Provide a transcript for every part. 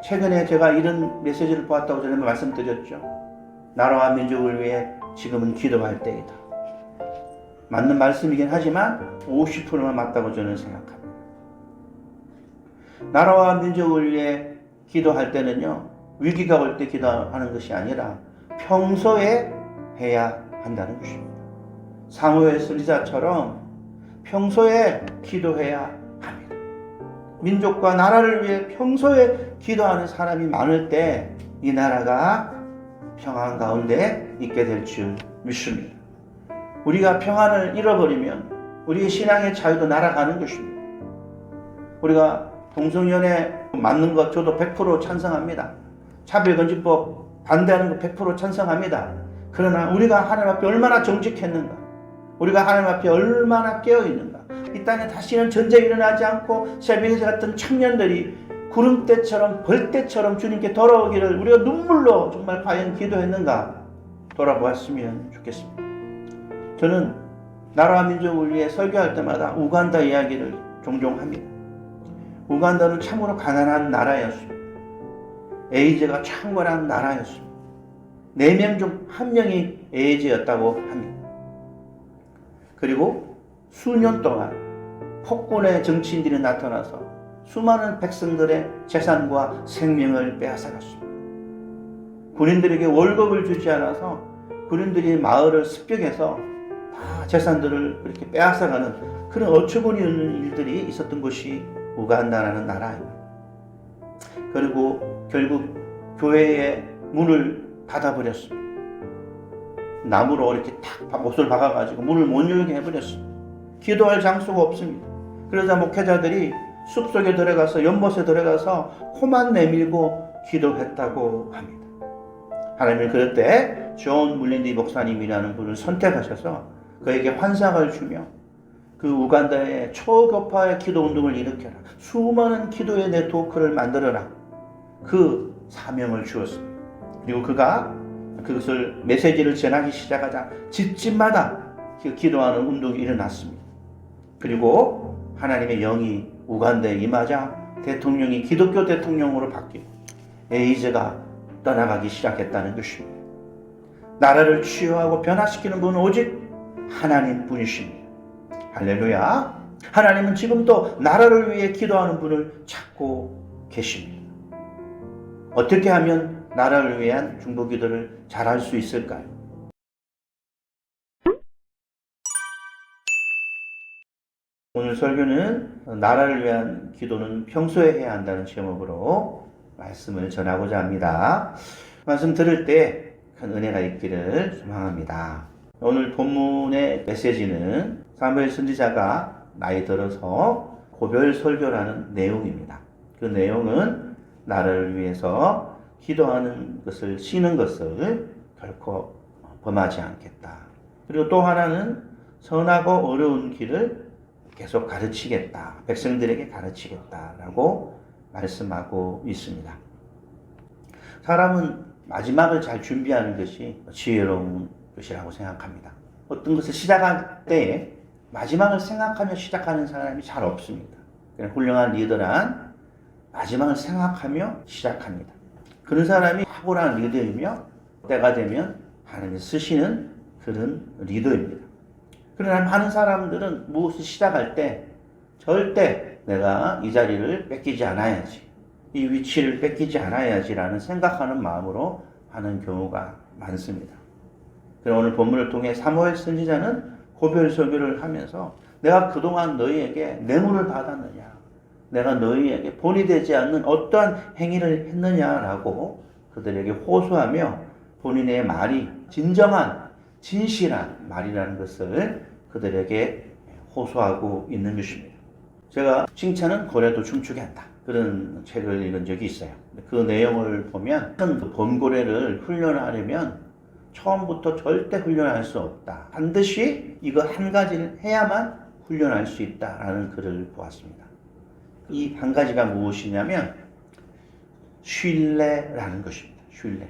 최근에 제가 이런 메시지를 보았다고 전에 말씀드렸죠. 나라와 민족을 위해 지금은 기도할 때이다. 맞는 말씀이긴 하지만 50%만 맞다고 저는 생각합니다. 나라와 민족을 위해 기도할 때는요, 위기가 올 때 기도하는 것이 아니라 평소에 해야 한다는 것입니다. 사무엘 선지자처럼 평소에 기도해야 합니다. 민족과 나라를 위해 평소에 기도하는 사람이 많을 때 이 나라가 평안 가운데 있게 될 줄 믿습니다. 우리가 평안을 잃어버리면 우리의 신앙의 자유도 날아가는 것입니다. 우리가 동성연애 맞는 것 저도 100% 찬성합니다. 차별금지법 반대하는 거 100% 찬성합니다. 그러나 우리가 하나님 앞에 얼마나 정직했는가, 우리가 하나님 앞에 얼마나 깨어있는가, 이 땅에 다시는 전쟁이 일어나지 않고 새벽에 같은 청년들이 구름대처럼 벌떼처럼 주님께 돌아오기를 우리가 눈물로 정말 과연 기도했는가 돌아보았으면 좋겠습니다. 저는 나라와 민족을 위해 설교할 때마다 우간다 이야기를 종종 합니다. 우간다는 참으로 가난한 나라였습니다. 에이즈가 창궐한 나라였습니다. 4명 중 1명이 에이즈였다고 합니다. 그리고 수년 동안 폭군의 정치인들이 나타나서 수많은 백성들의 재산과 생명을 빼앗아갔습니다. 군인들에게 월급을 주지 않아서 군인들이 마을을 습격해서 다 재산들을 그렇게 빼앗아가는 그런 어처구니 없는 일들이 있었던 것이 우간다라는 나라입니다. 그리고 결국 교회의 문을 닫아버렸습니다. 나무로 이렇게 탁 못을 박아가지고 문을 못 열게 해버렸습니다. 기도할 장소가 없습니다. 그러자 목회자들이 숲속에 들어가서 연못에 들어가서 코만 내밀고 기도했다고 합니다. 하나님은 그럴 때 존 물린디 목사님이라는 분을 선택하셔서 그에게 환상을 주며 그 우간다의 초교파의 기도 운동을 일으켜라, 수많은 기도의 네트워크를 만들어라, 그 사명을 주었습니다. 그리고 그가 그것을 메시지를 전하기 시작하자 집집마다 기도하는 운동이 일어났습니다. 그리고 하나님의 영이 우간다에 임하자 대통령이 기독교 대통령으로 바뀌고 에이즈가 떠나가기 시작했다는 것입니다. 나라를 치유하고 변화시키는 분은 오직 하나님 분이십니다. 할렐루야. 하나님은 지금도 나라를 위해 기도하는 분을 찾고 계십니다. 어떻게 하면 나라를 위한 중보기도를 잘할 수 있을까요? 오늘 설교는 나라를 위한 기도는 평소에 해야 한다는 제목으로 말씀을 전하고자 합니다. 말씀 들을 때 큰 은혜가 있기를 소망합니다. 오늘 본문의 메시지는 사무엘 선지자가 나이 들어서 고별 설교라는 내용입니다. 그 내용은 나라를 위해서 기도하는 것을 쉬는 것을 결코 범하지 않겠다. 그리고 또 하나는 선하고 어려운 길을 계속 가르치겠다. 백성들에게 가르치겠다라고 말씀하고 있습니다. 사람은 마지막을 잘 준비하는 것이 지혜로운 것이라고 생각합니다. 어떤 것을 시작할 때에 마지막을 생각하며 시작하는 사람이 잘 없습니다. 그냥 훌륭한 리더란 마지막을 생각하며 시작합니다. 그런 사람이 탁월한 리더이며 때가 되면 하나님이 쓰시는 그런 리더입니다. 그러나 많은 사람들은 무엇을 시작할 때 절대 내가 이 자리를 뺏기지 않아야지, 이 위치를 뺏기지 않아야지라는 생각하는 마음으로 하는 경우가 많습니다. 그럼 오늘 본문을 통해 사무엘 선지자는 고별 설교를 하면서 내가 그동안 너희에게 뇌물을 받았느냐, 내가 너희에게 본이 되지 않는 어떠한 행위를 했느냐라고 그들에게 호소하며 본인의 말이 진정한 진실한 말이라는 것을 그들에게 호소하고 있는 것입니다. 제가 칭찬은 고래도 춤추게 한다, 그런 책을 읽은 적이 있어요. 그 내용을 보면 범고래를 훈련하려면 처음부터 절대 훈련할 수 없다, 반드시 이거 한 가지를 해야만 훈련할 수 있다라는 글을 보았습니다. 이 한 가지가 무엇이냐면 신뢰라는 것입니다. 신뢰.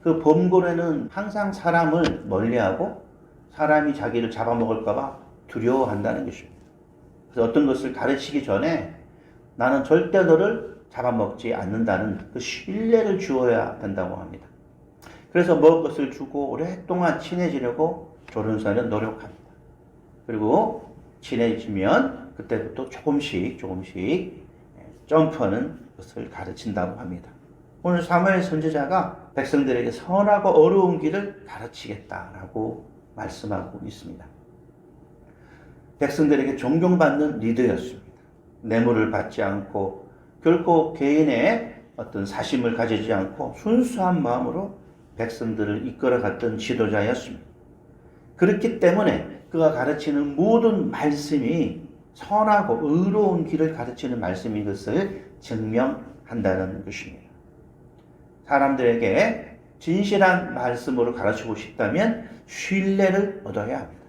그 범고래는 항상 사람을 멀리하고 사람이 자기를 잡아먹을까봐 두려워한다는 것입니다. 그래서 어떤 것을 가르치기 전에 나는 절대 너를 잡아먹지 않는다는 그 신뢰를 주어야 된다고 합니다. 그래서 먹을 것을 주고 오랫동안 친해지려고 조련사는 노력합니다. 그리고 친해지면 그때부터 조금씩 점프하는 것을 가르친다고 합니다. 오늘 사무엘 선지자가 백성들에게 선하고 어려운 길을 가르치겠다라고 말씀하고 있습니다. 백성들에게 존경받는 리더였습니다. 뇌물을 받지 않고 결코 개인의 어떤 사심을 가지지 않고 순수한 마음으로 백성들을 이끌어갔던 지도자였습니다. 그렇기 때문에 그가 가르치는 모든 말씀이 선하고 의로운 길을 가르치는 말씀인 것을 증명한다는 것입니다. 사람들에게 진실한 말씀으로 가르치고 싶다면 신뢰를 얻어야 합니다.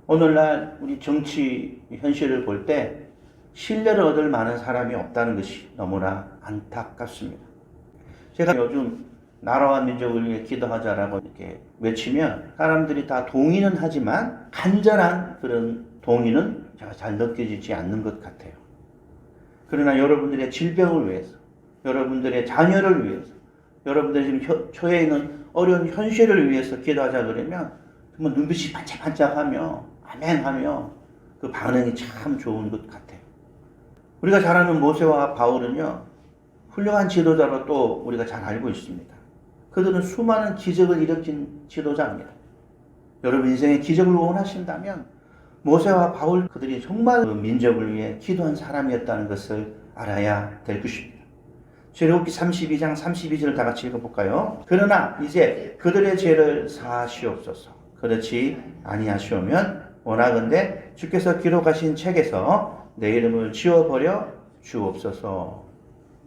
오늘날 우리 정치 현실을 볼 때 신뢰를 얻을 만한 사람이 없다는 것이 너무나 안타깝습니다. 제가 요즘 나라와 민족을 위해 기도하자라고 이렇게 외치면 사람들이 다 동의는 하지만 간절한 그런 동의는 잘 느껴지지 않는 것 같아요. 그러나 여러분들의 질병을 위해서, 여러분들의 자녀를 위해서, 여러분들이 지금 처해 있는 어려운 현실을 위해서 기도하자 그러면 정말 눈빛이 반짝반짝하며 아멘하며 그 반응이 참 좋은 것 같아요. 우리가 잘 아는 모세와 바울은요, 훌륭한 지도자로 또 우리가 잘 알고 있습니다. 그들은 수많은 기적을 일으킨 지도자입니다. 여러분 인생에 기적을 원하신다면 모세와 바울 그들이 정말 그 민족을 위해 기도한 사람이었다는 것을 알아야 될 것입니다. 출애굽기 32장 32절을 다 같이 읽어볼까요? 그러나 이제 그들의 죄를 사하시옵소서. 그렇지 아니하시오면 원하건대 주께서 기록하신 책에서 내 이름을 지워버려 주옵소서.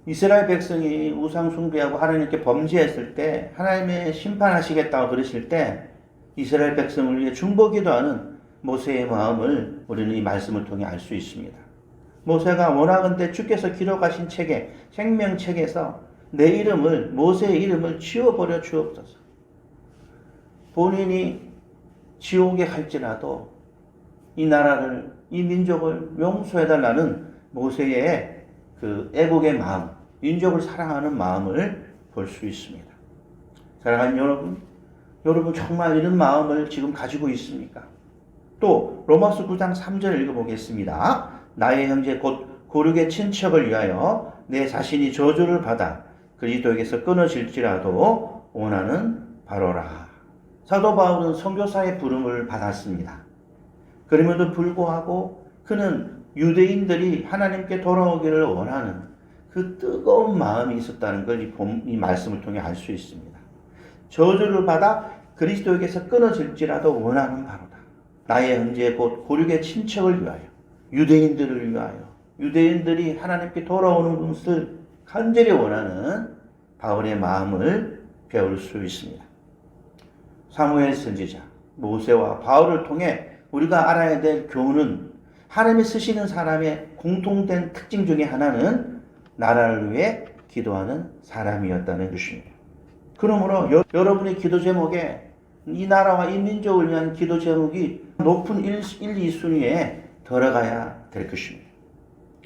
이스라엘 백성이 우상 숭배하고 하나님께 범죄했을 때 하나님의 심판하시겠다고 그러실 때 이스라엘 백성을 위해 중보기도하는 모세의 마음을 우리는 이 말씀을 통해 알 수 있습니다. 모세가 원하건대 주께서 기록하신 책에 생명책에서 내 이름을 모세의 이름을 지워버려 주옵소서. 본인이 지옥에 갈지라도 이 나라를 이 민족을 용서해달라는 모세의 그 애국의 마음, 민족을 사랑하는 마음을 볼 수 있습니다. 사랑하는 여러분 정말 이런 마음을 지금 가지고 있습니까? 또 로마서 9장 3절 읽어보겠습니다. 나의 형제 곧 고륙의 친척을 위하여 내 자신이 저주를 받아 그리스도에게서 끊어질지라도 원하는 바로라. 사도 바울은 선교사의 부름을 받았습니다. 그럼에도 불구하고 그는 유대인들이 하나님께 돌아오기를 원하는 그 뜨거운 마음이 있었다는 걸 이 말씀을 통해 알 수 있습니다. 저주를 받아 그리스도에게서 끊어질지라도 원하는 바로다. 나의 형제 곧 고륙의 친척을 위하여, 유대인들을 위하여, 유대인들이 하나님께 돌아오는 것을 간절히 원하는 바울의 마음을 배울 수 있습니다. 사무엘 선지자, 모세와 바울을 통해 우리가 알아야 될 교훈은 하나님이 쓰시는 사람의 공통된 특징 중에 하나는 나라를 위해 기도하는 사람이었다는 것입니다. 그러므로 여러분의 기도 제목에 이 나라와 이 민족을 위한 기도 제목이 높은 1, 2순위에 들어가야 될 것입니다.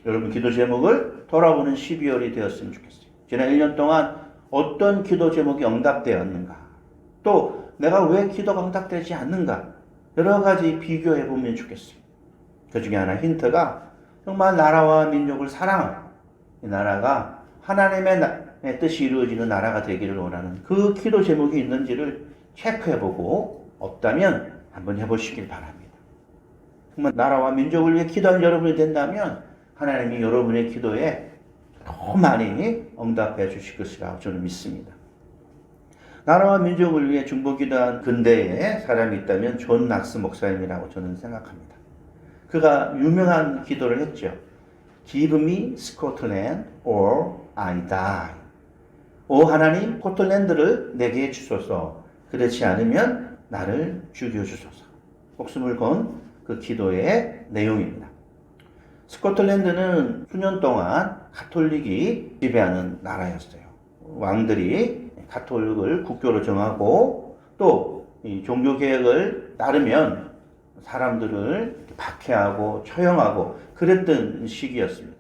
여러분 기도 제목을 돌아보는 12월이 되었으면 좋겠어요. 지난 1년 동안 어떤 기도 제목이 응답되었는가? 또 내가 왜 기도가 응답되지 않는가? 여러 가지 비교해 보면 좋겠어요. 그 중에 하나 힌트가 정말 나라와 민족을 사랑하는 이 나라가 하나님의 뜻이 이루어지는 나라가 되기를 원하는 그 기도 제목이 있는지를 체크해보고 없다면 한번 해보시길 바랍니다. 정말 나라와 민족을 위해 기도하는 여러분이 된다면 하나님이 여러분의 기도에 더 많이 응답해 주실 것이라고 저는 믿습니다. 나라와 민족을 위해 중보기도한 근대에 사람이 있다면 존 낙스 목사님이라고 저는 생각합니다. 그가 유명한 기도를 했죠. Give me Scotland or I die. 오 하나님, 스코틀랜드를 내게 주소서. 그렇지 않으면 나를 죽여주소서. 목숨을 건 그 기도의 내용입니다. 스코틀랜드는 수년 동안 가톨릭이 지배하는 나라였어요. 왕들이 가톨릭을 국교로 정하고 또 이 종교개혁을 따르면 사람들을 박해하고 처형하고 그랬던 시기였습니다.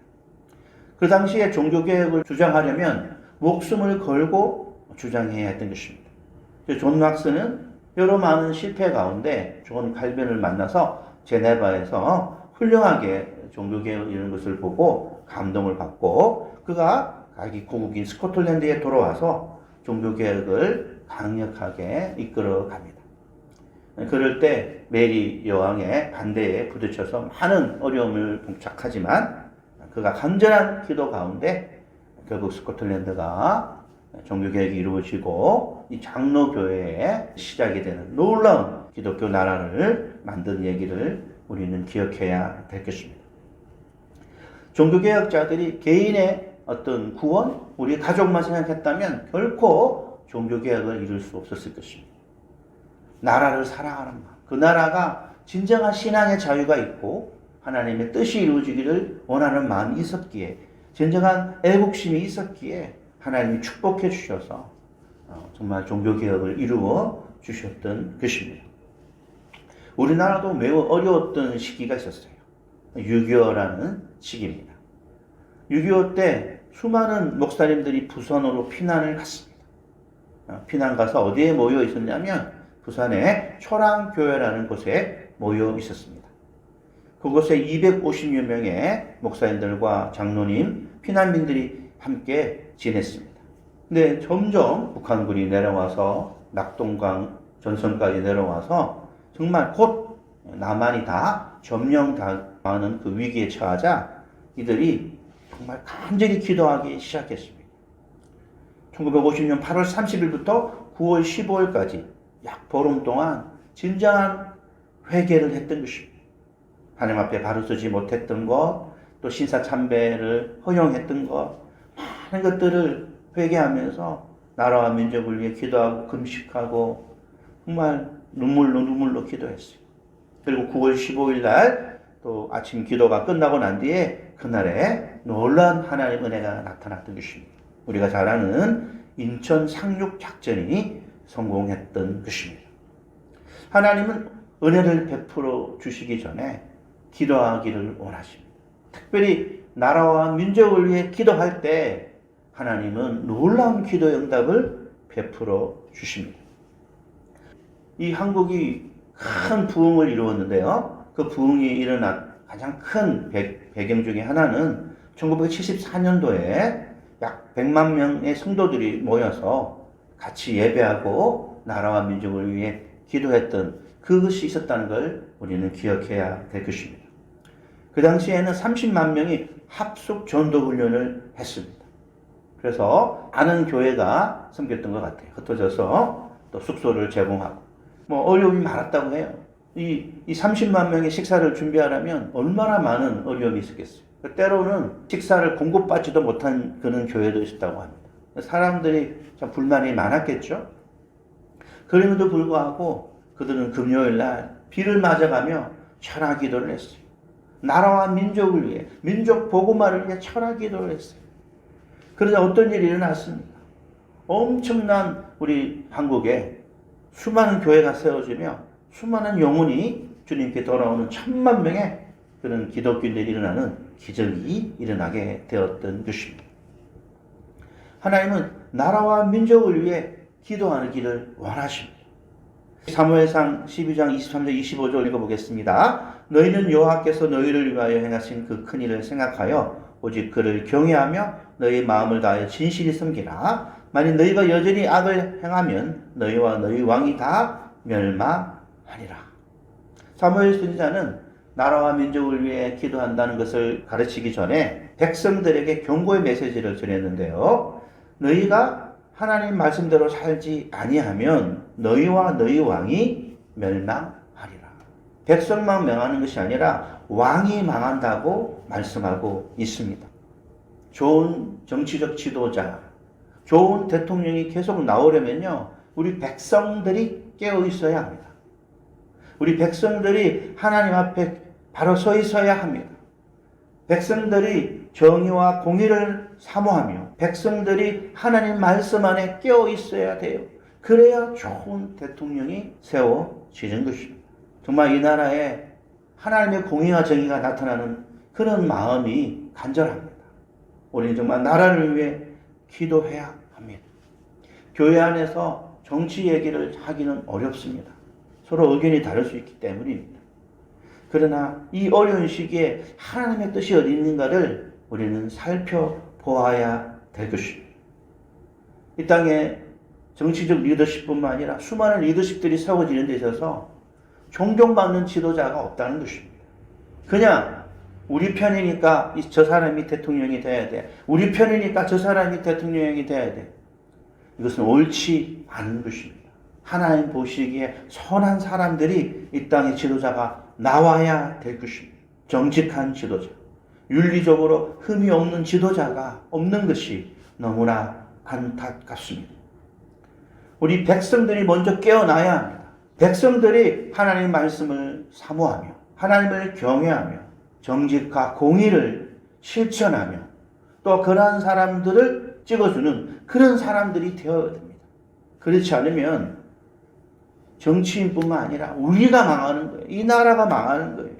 그 당시에 종교개혁을 주장하려면 목숨을 걸고 주장해야 했던 것입니다. 존 락스는 여러 많은 실패 가운데 존 칼빈을 만나서 제네바에서 훌륭하게 종교개혁 이런 것을 보고 감동을 받고 그가 자기 고국인 스코틀랜드에 돌아와서 종교개혁을 강력하게 이끌어 갑니다. 그럴 때 메리 여왕의 반대에 부딪혀서 많은 어려움을 봉착하지만 그가 간절한 기도 가운데 결국 스코틀랜드가 종교개혁이 이루어지고 이 장로교회의 시작이 되는 놀라운 기독교 나라를 만든 얘기를 우리는 기억해야 될 것입니다. 종교개혁자들이 개인의 어떤 구원, 우리 가족만 생각했다면 결코 종교개혁을 이룰 수 없었을 것입니다. 나라를 사랑하는 마음, 그 나라가 진정한 신앙의 자유가 있고 하나님의 뜻이 이루어지기를 원하는 마음이 있었기에 진정한 애국심이 있었기에 하나님이 축복해 주셔서 정말 종교개혁을 이루어 주셨던 것입니다. 우리나라도 매우 어려웠던 시기가 있었어요. 6.25라는 시기입니다. 6.25 때 수많은 목사님들이 부산으로 피난을 갔습니다. 피난 가서 어디에 모여 있었냐면 부산의 초랑교회라는 곳에 모여 있었습니다. 그곳에 250여 명의 목사님들과 장로님, 피난민들이 함께 지냈습니다. 근데 점점 북한군이 내려와서 낙동강 전선까지 내려와서 정말 곧 남한이 다 점령당하는 그 위기에 처하자 이들이 정말 간절히 기도하기 시작했습니다. 1950년 8월 30일부터 9월 15일까지 약 보름 동안 진정한 회개를 했던 것입니다. 하나님 앞에 바로 서지 못했던 것, 또 신사참배를 허용했던 것, 많은 것들을 회개하면서 나라와 민족을 위해 기도하고 금식하고 정말 눈물로 기도했어요. 그리고 9월 15일 날 또 아침 기도가 끝나고 난 뒤에 그날에 놀라운 하나님의 은혜가 나타났던 것입니다. 우리가 잘 아는 인천 상륙 작전이 성공했던 것입니다. 하나님은 은혜를 베풀어 주시기 전에 기도하기를 원하십니다. 특별히 나라와 민족을 위해 기도할 때 하나님은 놀라운 기도의 응답을 베풀어 주십니다. 이 한국이 큰 부흥을 이루었는데요. 그 부흥이 일어난 가장 큰 배경 중에 하나는 1974년도에 약 100만 명의 성도들이 모여서 같이 예배하고 나라와 민족을 위해 기도했던 그것이 있었다는 걸 우리는 기억해야 될 것입니다. 그 당시에는 30만 명이 합숙 전도 훈련을 했습니다. 그래서 아는 교회가 생겼던 것 같아요. 흩어져서 또 숙소를 제공하고 어려움이 많았다고 해요. 이 30만 명의 식사를 준비하려면 얼마나 많은 어려움이 있었겠어요. 때로는 식사를 공급받지도 못한 그런 교회도 있었다고 합니다. 사람들이 참 불만이 많았겠죠. 그럼에도 불구하고 그들은 금요일 날 비를 맞아가며 철학 기도를 했어요. 나라와 민족을 위해, 민족 복음화를 위해 철학 기도를 했어요. 그러자 어떤 일이 일어났습니까? 엄청난 우리 한국에 수많은 교회가 세워지며 수많은 영혼이 주님께 돌아오는 1000만 명의 그런 기독교인들이 일어나는 기적이 일어나게 되었던 것입니다. 하나님은 나라와 민족을 위해 기도하는 길을 원하십니다. 사무엘상 12장 23절 25절 읽어보겠습니다. 너희는 여호와께서 너희를 위하여 행하신 그 큰 일을 생각하여 오직 그를 경외하며 너희 마음을 다하여 진실히 섬기라. 만일 너희가 여전히 악을 행하면 너희와 너희 왕이 다 멸망하리라. 사무엘 선지자는 나라와 민족을 위해 기도한다는 것을 가르치기 전에 백성들에게 경고의 메시지를 전했는데요. 너희가 하나님 말씀대로 살지 아니하면 너희와 너희 왕이 멸망하리라. 백성만 명하는 것이 아니라 왕이 망한다고 말씀하고 있습니다. 좋은 정치적 지도자, 좋은 대통령이 계속 나오려면요, 우리 백성들이 깨어 있어야 합니다. 우리 백성들이 하나님 앞에 바로 서 있어야 합니다. 백성들이 정의와 공의를 사모하며 백성들이 하나님 말씀 안에 깨어 있어야 돼요. 그래야 좋은 대통령이 세워지는 것입니다. 정말 이 나라에 하나님의 공의와 정의가 나타나는 그런 마음이 간절합니다. 우리는 정말 나라를 위해 기도해야 합니다. 교회 안에서 정치 얘기를 하기는 어렵습니다. 서로 의견이 다를 수 있기 때문입니다. 그러나 이 어려운 시기에 하나님의 뜻이 어디 있는가를 우리는 살펴보아야 될 것입니다. 이 땅에 정치적 리더십뿐만 아니라 수많은 리더십들이 세워지는 데 있어서 존경받는 지도자가 없다는 것입니다. 그냥 우리 편이니까 저 사람이 대통령이 돼야 돼. 우리 편이니까 저 사람이 대통령이 돼야 돼. 이것은 옳지 않은 것입니다. 하나님 보시기에 선한 사람들이 이 땅의 지도자가 나와야 될 것입니다. 정직한 지도자, 윤리적으로 흠이 없는 지도자가 없는 것이 너무나 안타깝습니다. 우리 백성들이 먼저 깨어나야 합니다. 백성들이 하나님의 말씀을 사모하며 하나님을 경외하며 정직과 공의를 실천하며 또 그러한 사람들을 찍어주는 그런 사람들이 되어야 됩니다. 그렇지 않으면 정치인뿐만 아니라 우리가 망하는 거예요. 이 나라가 망하는 거예요.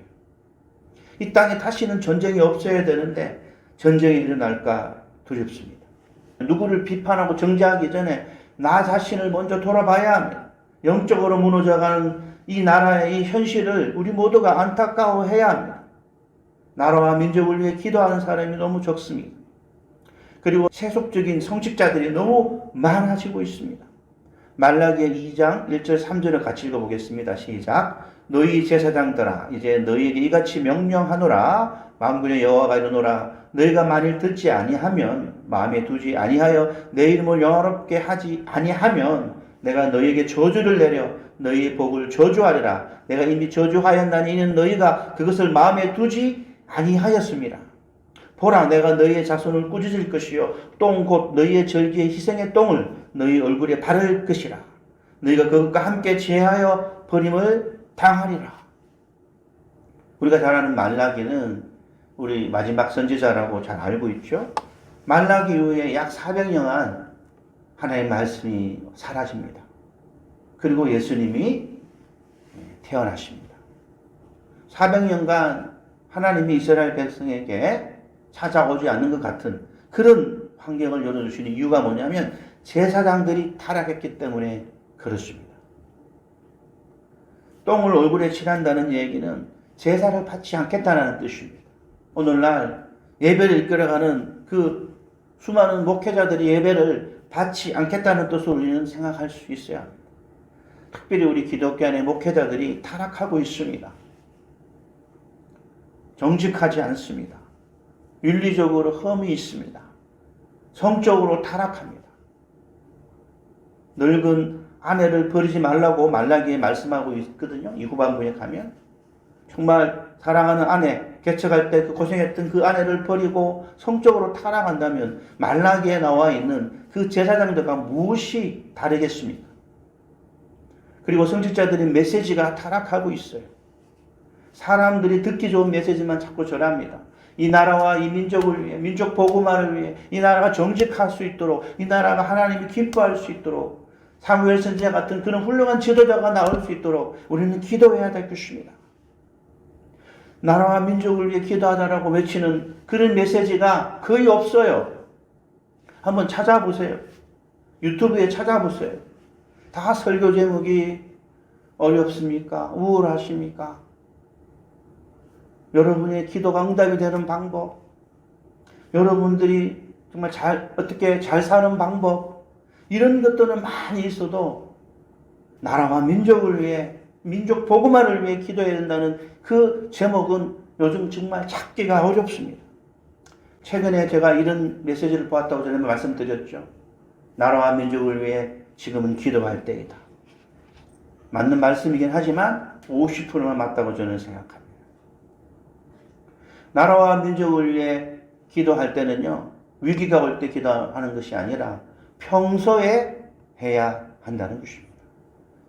이 땅에 다시는 전쟁이 없어야 되는데 전쟁이 일어날까 두렵습니다. 누구를 비판하고 정죄하기 전에 나 자신을 먼저 돌아봐야 합니다. 영적으로 무너져가는 이 나라의 이 현실을 우리 모두가 안타까워해야 합니다. 나라와 민족을 위해 기도하는 사람이 너무 적습니다. 그리고 세속적인 성직자들이 너무 많아지고 있습니다. 말라기 2장 1절 3절을 같이 읽어보겠습니다. 시작. 너희 제사장들아 이제 너희에게 이같이 명령하노라. 만군의 여호와가 이르노라. 너희가 만일 듣지 아니하면 마음에 두지 아니하여 내 이름을 영화롭게 하지 아니하면 내가 너희에게 저주를 내려 너희의 복을 저주하리라. 내가 이미 저주하였나니 이는 너희가 그것을 마음에 두지 아니하였습니다. 보라 내가 너희의 자손을 꾸짖을 것이요 똥 곧 너희의 절기의 희생의 똥을 너희 얼굴에 바를 것이라. 너희가 그것과 함께 제하여 버림을 당하리라. 우리가 잘 아는 말라기는 우리 마지막 선지자라고 잘 알고 있죠. 말라기 이후에 약 400년간 하나님의 말씀이 사라집니다. 그리고 예수님이 태어나십니다. 400년간 하나님이 이스라엘 백성에게 찾아오지 않는 것 같은 그런 환경을 열어주시는 이유가 뭐냐면 제사장들이 타락했기 때문에 그렇습니다. 똥을 얼굴에 칠한다는 얘기는 제사를 받지 않겠다는 뜻입니다. 오늘날 예배를 이끌어가는 그 수많은 목회자들이 예배를 받지 않겠다는 뜻으로 우리는 생각할 수 있어야 합니다. 특별히 우리 기독교 안의 목회자들이 타락하고 있습니다. 정직하지 않습니다. 윤리적으로 흠이 있습니다. 성적으로 타락합니다. 늙은 아내를 버리지 말라고 말라기에 말씀하고 있거든요. 이 후반부에 가면 정말 사랑하는 아내 개척할 때 그 고생했던 그 아내를 버리고 성적으로 타락한다면 말라기에 나와 있는 그 제사장들과 무엇이 다르겠습니까? 그리고 성직자들의 메시지가 타락하고 있어요. 사람들이 듣기 좋은 메시지만 자꾸 전합니다. 이 나라와 이 민족을 위해, 민족 복음화를 위해 이 나라가 정직할 수 있도록, 이 나라가 하나님이 기뻐할 수 있도록 사무엘 선지자 같은 그런 훌륭한 지도자가 나올 수 있도록 우리는 기도해야 될 것입니다. 나라와 민족을 위해 기도하자라고 외치는 그런 메시지가 거의 없어요. 한번 찾아보세요. 유튜브에 찾아보세요. 다 설교 제목이 어렵습니까? 우울하십니까? 여러분의 기도가 응답이 되는 방법, 여러분들이 정말 어떻게 잘 사는 방법, 이런 것들은 많이 있어도 나라와 민족을 위해, 민족 복음화를 위해 기도해야 된다는 그 제목은 요즘 정말 찾기가 어렵습니다. 최근에 제가 이런 메시지를 보았다고 전에 말씀드렸죠. 나라와 민족을 위해 지금은 기도할 때이다. 맞는 말씀이긴 하지만 50%만 맞다고 저는 생각합니다. 나라와 민족을 위해 기도할 때는요, 위기가 올 때 기도하는 것이 아니라 평소에 해야 한다는 것입니다.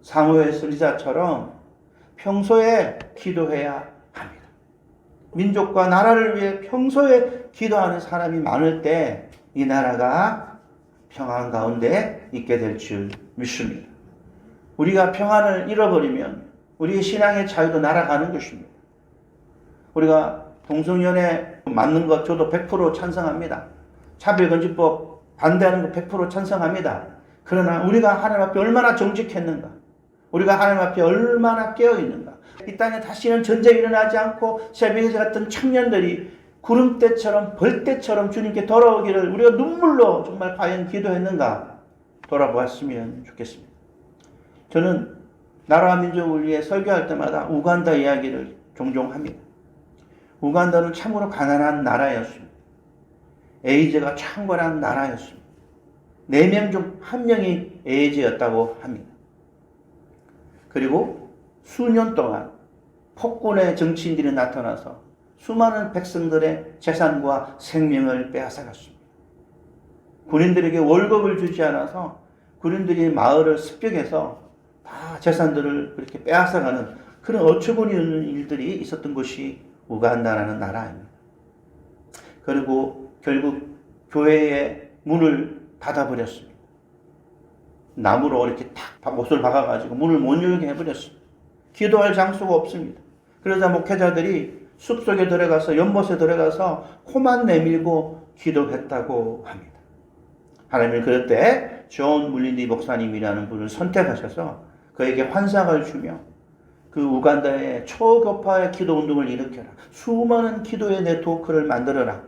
사무엘 선지자처럼 평소에 기도해야 합니다. 민족과 나라를 위해 평소에 기도하는 사람이 많을 때 이 나라가 평안 가운데 있게 될 줄 믿습니다. 우리가 평안을 잃어버리면 우리의 신앙의 자유도 날아가는 것입니다. 우리가 동성연애 맞는 것 저도 100% 찬성합니다. 차별금지법 반대하는 거 100% 찬성합니다. 그러나 우리가 하나님 앞에 얼마나 정직했는가? 우리가 하나님 앞에 얼마나 깨어있는가? 이 땅에 다시는 전쟁이 일어나지 않고 새벽에 같은 청년들이 구름대처럼 벌떼처럼 주님께 돌아오기를 우리가 눈물로 정말 과연 기도했는가 돌아보았으면 좋겠습니다. 저는 나라와 민족을 위해 설교할 때마다 우간다 이야기를 종종 합니다. 우간다는 참으로 가난한 나라였습니다. 에이즈가 창궐한 나라였습니다. 4명 중 1명이 에이즈였다고 합니다. 그리고 수년 동안 폭군의 정치인들이 나타나서 수많은 백성들의 재산과 생명을 빼앗아갔습니다. 군인들에게 월급을 주지 않아서 군인들이 마을을 습격해서 다 재산들을 그렇게 빼앗아가는 그런 어처구니 없는 일들이 있었던 것이 우간다라는 나라입니다. 그리고 결국 교회의 문을 닫아버렸습니다. 나무로 이렇게 탁 못을 박아가지고 문을 못 열게 해버렸습니다. 기도할 장소가 없습니다. 그러자 목회자들이 숲속에 들어가서 연못에 들어가서 코만 내밀고 기도했다고 합니다. 하나님은 그럴 때 존 물린디 목사님이라는 분을 선택하셔서 그에게 환상을 주며 그 우간다의 초교파의 기도 운동을 일으켜라. 수많은 기도의 네트워크를 만들어라.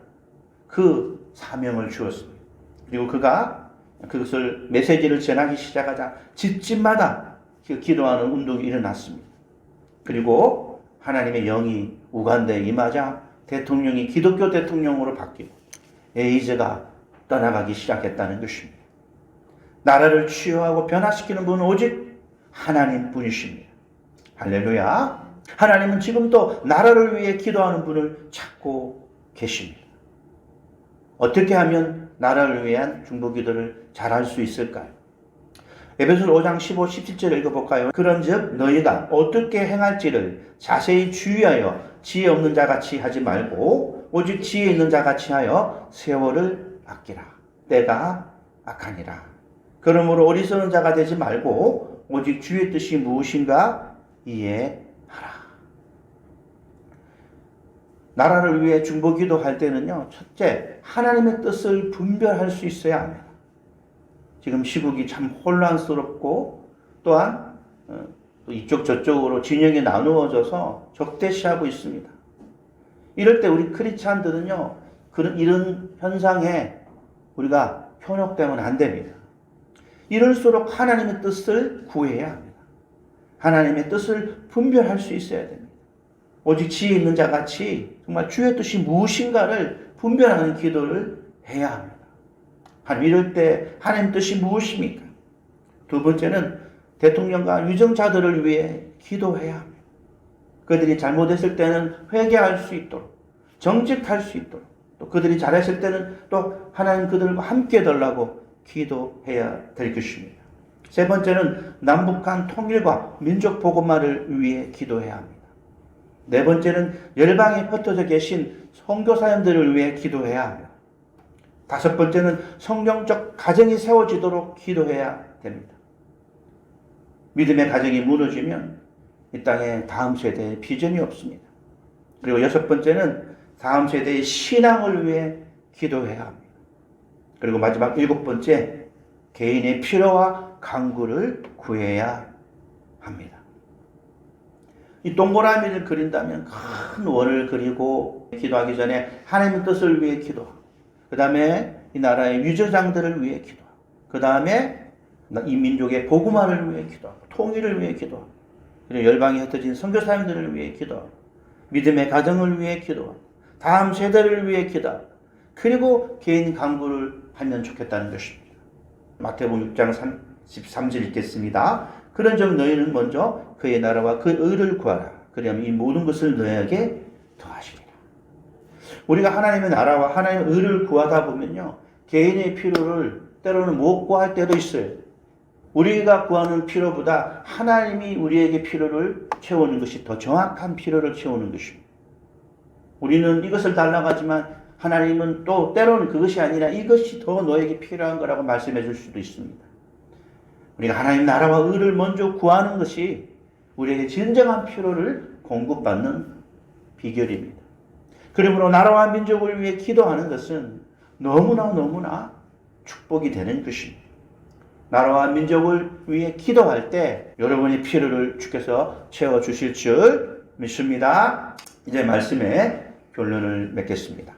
그 사명을 주었습니다. 그리고 그가 그것을 메시지를 전하기 시작하자 집집마다 기도하는 운동이 일어났습니다. 그리고 하나님의 영이 우간다에 임하자 대통령이 기독교 대통령으로 바뀌고 에이즈가 떠나가기 시작했다는 것입니다. 나라를 치유하고 변화시키는 분은 오직 하나님 분이십니다. 할렐루야. 하나님은 지금도 나라를 위해 기도하는 분을 찾고 계십니다. 어떻게 하면 나라를 위한 중보기도를 잘할 수 있을까요? 에베소서 5장 15, 17절 읽어볼까요? 그런즉 너희가 어떻게 행할지를 자세히 주의하여 지혜 없는 자같이 하지 말고 오직 지혜 있는 자같이 하여 세월을 아끼라. 때가 악하니라. 그러므로 어리석은 자가 되지 말고 오직 주의 뜻이 무엇인가 이해하라. 나라를 위해 중보기도할 때는요, 첫째, 하나님의 뜻을 분별할 수 있어야 합니다. 지금 시국이 참 혼란스럽고 또한 이쪽 저쪽으로 진영이 나누어져서 적대시하고 있습니다. 이럴 때 우리 크리스찬들은요, 이런 현상에 우리가 현혹되면 안 됩니다. 이럴수록 하나님의 뜻을 구해야 합니다. 하나님의 뜻을 분별할 수 있어야 됩니다. 오직 지혜 있는 자같이 정말 주의 뜻이 무엇인가를 분별하는 기도를 해야 합니다. 이럴 때 하나님 뜻이 무엇입니까? 두 번째는 대통령과 유정자들을 위해 기도해야 합니다. 그들이 잘못했을 때는 회개할 수 있도록, 정직할 수 있도록, 또 그들이 잘했을 때는 또 하나님 그들과 함께 달라고 기도해야 될 것입니다. 세 번째는 남북한 통일과 민족 복음화를 위해 기도해야 합니다. 네 번째는 열방에 흩어져 계신 선교사님들을 위해 기도해야 합니다. 다섯 번째는 성경적 가정이 세워지도록 기도해야 됩니다. 믿음의 가정이 무너지면 이 땅에 다음 세대에 비전이 없습니다. 그리고 여섯 번째는 다음 세대의 신앙을 위해 기도해야 합니다. 그리고 마지막 일곱 번째, 개인의 필요와 간구를 구해야 합니다. 이 동그라미를 그린다면 큰 원을 그리고 기도하기 전에 하나님의 뜻을 위해 기도하고, 그 다음에 이 나라의 유저장들을 위해 기도하고, 그 다음에 이 민족의 복음화를 위해 기도하고, 통일을 위해 기도하고, 그리고 열방에 흩어진 선교사님들을 위해 기도하고, 믿음의 가정을 위해 기도하고, 다음 세대를 위해 기도하고, 그리고 개인 간구를 하면 좋겠다는 것입니다. 마태복음 6장 13절 읽겠습니다. 그런즉 너희는 먼저 그의 나라와 그 의를 구하라. 그러면 이 모든 것을 너희에게 더하시리라. 우리가 하나님의 나라와 하나님의 의를 구하다 보면요, 개인의 필요를 때로는 못 구할 때도 있어요. 우리가 구하는 필요보다 하나님이 우리에게 필요를 채우는 것이 더 정확한 필요를 채우는 것입니다. 우리는 이것을 달라고 하지만 하나님은 또 때로는 그것이 아니라 이것이 더 너에게 필요한 거라고 말씀해 줄 수도 있습니다. 우리가 하나님 나라와 의를 먼저 구하는 것이 우리에게 진정한 필요를 공급받는 비결입니다. 그러므로 나라와 민족을 위해 기도하는 것은 너무나 축복이 되는 것입니다. 나라와 민족을 위해 기도할 때 여러분의 필요를 주께서 채워주실 줄 믿습니다. 이제 말씀의 결론을 맺겠습니다.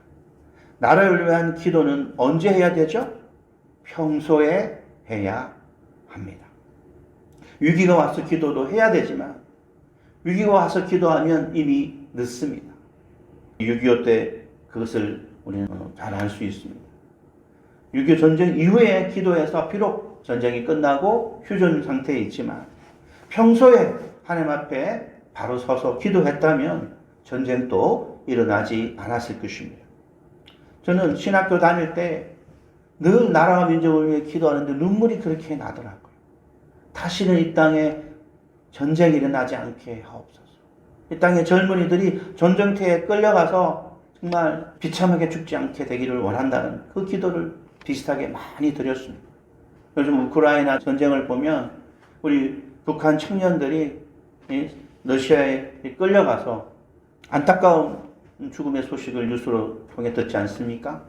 나라를 위한 기도는 언제 해야 되죠? 평소에 해야 합니다. 위기가 와서 기도도 해야 되지만 위기가 와서 기도하면 이미 늦습니다. 6.25 때 그것을 우리는 잘 알 수 있습니다. 6.25 전쟁 이후에 기도해서 비록 전쟁이 끝나고 휴전 상태에 있지만 평소에 하나님 앞에 바로 서서 기도했다면 전쟁도 일어나지 않았을 것입니다. 저는 신학교 다닐 때 늘 나라와 민족을 위해 기도하는데 눈물이 그렇게 나더라고요. 다시는 이 땅에 전쟁이 일어나지 않게 하옵소서. 이 땅의 젊은이들이 전쟁터에 끌려가서 정말 비참하게 죽지 않게 되기를 원한다는 그 기도를 비슷하게 많이 드렸습니다. 요즘 우크라이나 전쟁을 보면 우리 북한 청년들이 러시아에 끌려가서 안타까운 죽음의 소식을 뉴스로 통해 듣지 않습니까?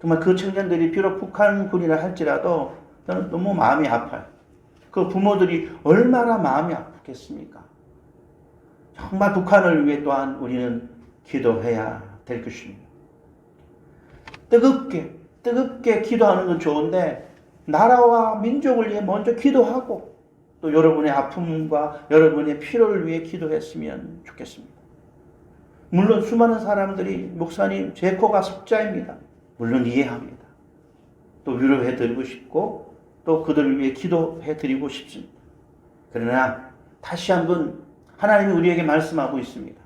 정말 그 청년들이 비록 북한군이라 할지라도 저는 너무 마음이 아파요. 그 부모들이 얼마나 마음이 아프겠습니까? 정말 북한을 위해 또한 우리는 기도해야 될 것입니다. 뜨겁게 기도하는 건 좋은데 나라와 민족을 위해 먼저 기도하고 또 여러분의 아픔과 여러분의 필요를 위해 기도했으면 좋겠습니다. 물론 수많은 사람들이 목사님 제 코가 석자입니다. 물론 이해합니다. 또 위로해드리고 싶고 또 그들을 위해 기도해드리고 싶습니다. 그러나 다시 한번 하나님이 우리에게 말씀하고 있습니다.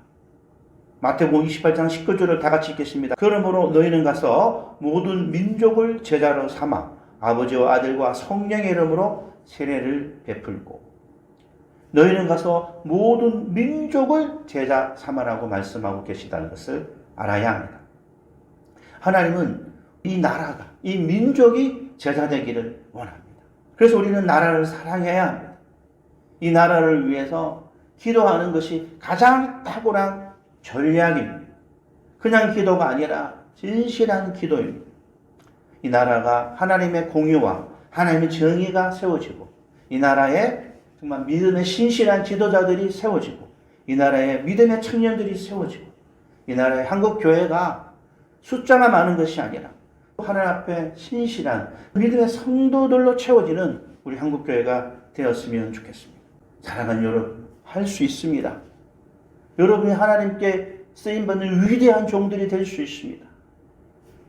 마태복음 28장 19절을 다 같이 읽겠습니다. 그러므로 너희는 가서 모든 민족을 제자로 삼아 아버지와 아들과 성령의 이름으로 세례를 베풀고 너희는 가서 모든 민족을 제자 삼아라고 말씀하고 계시다는 것을 알아야 합니다. 하나님은 이 나라가, 이 민족이 제자 되기를 원합니다. 그래서 우리는 나라를 사랑해야 합니다. 이 나라를 위해서 기도하는 것이 가장 탁월한 전략입니다. 그냥 기도가 아니라 진실한 기도입니다. 이 나라가 하나님의 공의와 하나님의 정의가 세워지고 이 나라에 정말 믿음의 신실한 지도자들이 세워지고 이 나라에 믿음의 청년들이 세워지고 이 나라의 한국교회가 숫자가 많은 것이 아니라 하나님 앞에 신실한 믿음의 성도들로 채워지는 우리 한국교회가 되었으면 좋겠습니다. 사랑하는 여러분, 할 수 있습니다. 여러분이 하나님께 쓰임받는 위대한 종들이 될 수 있습니다.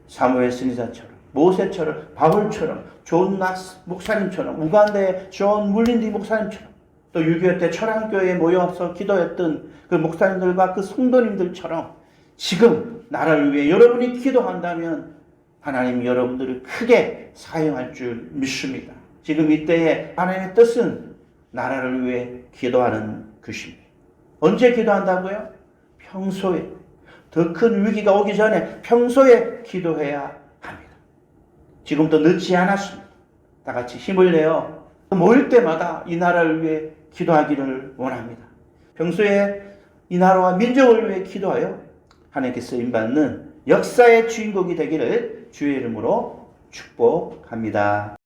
사무엘 선지자처럼, 모세처럼, 바울처럼, 존 낙스 목사님처럼, 우간다의 존 물린디 목사님처럼, 또 6.25 때 철학교회에 모여서 기도했던 그 목사님들과 그 성도님들처럼 지금 나라를 위해 여러분이 기도한다면 하나님 여러분들을 크게 사용할 줄 믿습니다. 지금 이때에 하나님의 뜻은 나라를 위해 기도하는 것입니다. 언제 기도한다고요? 평소에. 더 큰 위기가 오기 전에 평소에 기도해야 합니다. 지금도 늦지 않았습니다. 다 같이 힘을 내어 모일 때마다 이 나라를 위해 기도하기를 원합니다. 평소에 이 나라와 민족을 위해 기도하여 하나님께 쓰임받는 역사의 주인공이 되기를 주의 이름으로 축복합니다.